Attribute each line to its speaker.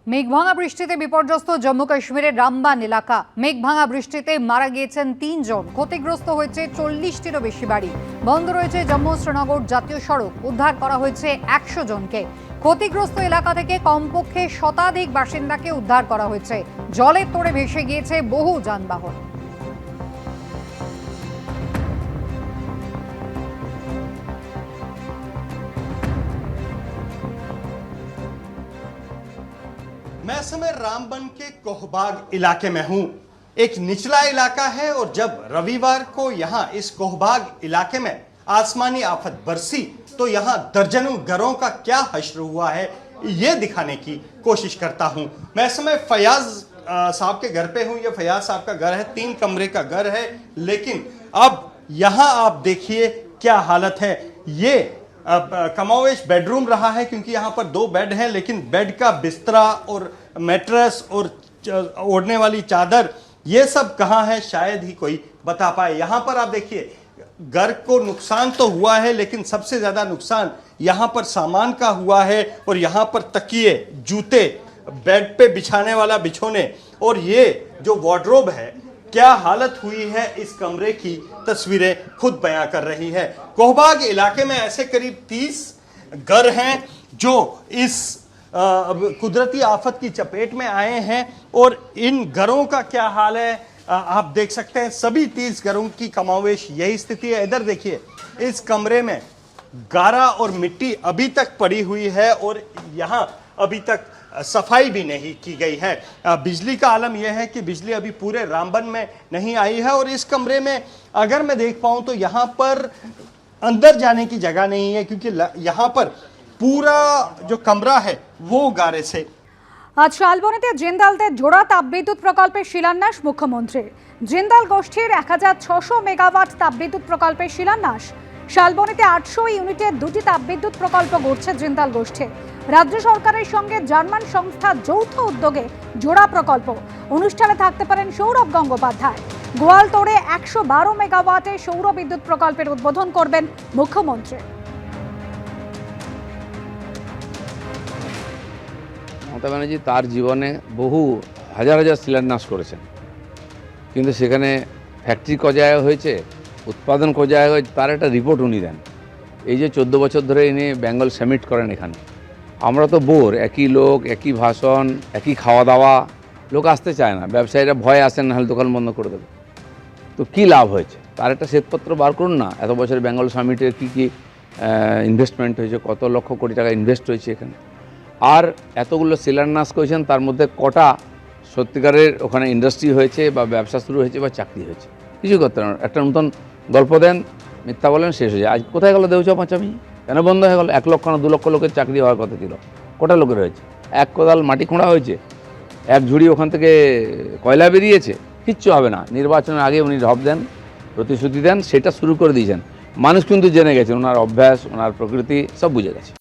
Speaker 1: মেঘভাঙা বৃষ্টিতে বিপর্যস্ত জম্মু কাশ্মীরের রামবান এলাকা। মেঘভাঙা বৃষ্টিতে মারা গিয়েছেন ৩ জন, ক্ষতিগ্রস্ত হয়েছে ৪০টিরও বেশি বাড়ি। বন্ধ রয়েছে জম্মু শ্রীনগর জাতীয় সড়ক। উদ্ধার করা হয়েছে ১০০ জনকে। ক্ষতিগ্রস্ত এলাকা থেকে কমপক্ষে শতাধিক বাসিন্দাকে উদ্ধার করা হয়েছে। জলের তোড়ে ভেসে গিয়েছে বহু যানবাহন।
Speaker 2: मैं इस समय रामबन के कोहबाग इलाके में हूं। एक निचला इलाका है और जब रविवार को यहां इस कोहबाग इलाके में आसमानी आफत बरसी तो यहां दर्जनों घरों का क्या हश्र हुआ है ये दिखाने की कोशिश करता हूं। मैं इस समय फयाज साहब के घर पे हूं। ये फयाज साहब का घर है, 3 कमरे का घर है, लेकिन अब यहां आप देखिए क्या हालत है। ये कमोवेश बेडरूम रहा है क्योंकि यहाँ पर 2 बेड हैं, लेकिन बेड का बिस्तरा और मैट्रेस और ओढ़ने वाली चादर ये सब कहाँ है शायद ही कोई बता पाए। यहाँ पर आप देखिए घर को नुकसान तो हुआ है, लेकिन सबसे ज़्यादा नुकसान यहाँ पर सामान का हुआ है। और यहाँ पर तकिए, जूते, बेड पे बिछाने वाला बिछोने और ये जो वार्डरोब है, क्या हालत हुई है इस कमरे की तस्वीरें खुद बयां कर रही है। कोहबाग इलाके में ऐसे करीब 30 घर हैं जो इस कुदरती आफत की चपेट में आए हैं। और इन घरों का क्या हाल है आप देख सकते हैं। सभी 30 घरों की कमोवेश यही स्थिति है। इधर देखिए, इस कमरे में गारा और मिट्टी अभी तक पड़ी हुई है और यहाँ अभी तक सफाई भी नहीं की गई है। बिजली का आलम यह है कि बिजली अभी पूरे रामबन में नहीं आई है। और इस कमरे में अगर मैं देख पाऊं तो यहाँ पर अंदर जाने की जगह नहीं है, क्योंकि यहाँ पर पूरा जो कमरा है वो गारे से।
Speaker 1: আজ শালবনীতে জিন্দালদের জোড়া তাপবিদ্যুৎ প্রকল্পের শিলান্যাস মুখ্যমন্ত্রীর। জিন্দাল গোষ্ঠীর ১৬০০ মেগাওয়াট তাপবিদ্যুৎ প্রকল্পের শিলান্যাস। শালবনীতে ৮০০ ইউনিটের 2টি তাপবিদ্যুৎ প্রকল্প গড়ছে জিন্দাল গোষ্ঠী। রাজ্য সরকারের সঙ্গে জার্মান সংস্থা যৌথ উদ্যোগে জোড়া প্রকল্প। অনুষ্ঠানে থাকতে পারেন সৌরভ গঙ্গোপাধ্যায়। গোয়ালতোড়ে ১১২ মেগাওয়াটের সৌর বিদ্যুৎ প্রকল্পের উদ্বোধন করবেন মুখ্যমন্ত্রী।
Speaker 3: মমতা ব্যানার্জি তার জীবনে বহু হাজার হাজার শিলান্যাস করেছেন, কিন্তু সেখানে ফ্যাক্টরি কজায় হয়েছে, উৎপাদন কজায় হয়েছে, তার একটা রিপোর্ট উনি দেন। এই যে 14 বছর ধরে ইনি বেঙ্গল সামিট করেন এখানে, আমরা তো বোর, একই লোক, একই ভাষণ, একই খাওয়া দাওয়া, লোক আসতে চায় না। ব্যবসায়ীরা ভয় আসেন, নাহলে দোকান বন্ধ করে দেবে। তো কী লাভ হয়েছে তার একটা শ্বেতপত্র বার করুন না। এত বছর বেঙ্গল সামিটের কী কী ইনভেস্টমেন্ট হয়েছে, কত লক্ষ কোটি টাকা ইনভেস্ট হয়েছে এখানে। আর এতগুলো শিলান্যাস করেছেন, তার মধ্যে কটা সত্যিকারের ওখানে ইন্ডাস্ট্রি হয়েছে বা ব্যবসা শুরু হয়েছে বা চাকরি হয়েছে, কিছু করতে না। একটা নতুন গল্প দেন, মিথ্যা বলেন, শেষ হয়ে যায়। আজ কোথায় গেল দেউচা পাঁচামি? কেন বন্ধ হয়ে গেল? 1 লক্ষ না 2 লক্ষ লোকের চাকরি হওয়ার কথা ছিল, কটা লোকের হয়েছে? 1 কোদাল মাটি খোঁড়া হয়েছে, 1 ঝুড়ি ওখান থেকে কয়লা বেরিয়েছে, কিচ্ছু হবে না। নির্বাচনের আগে উনি ঢপ দেন, প্রতিশ্রুতি দেন, সেটা শুরু করে দিয়েছেন। মানুষ কিন্তু জেনে গেছেন, ওনার অভ্যাস, ওনার প্রকৃতি সব বুঝে গেছে।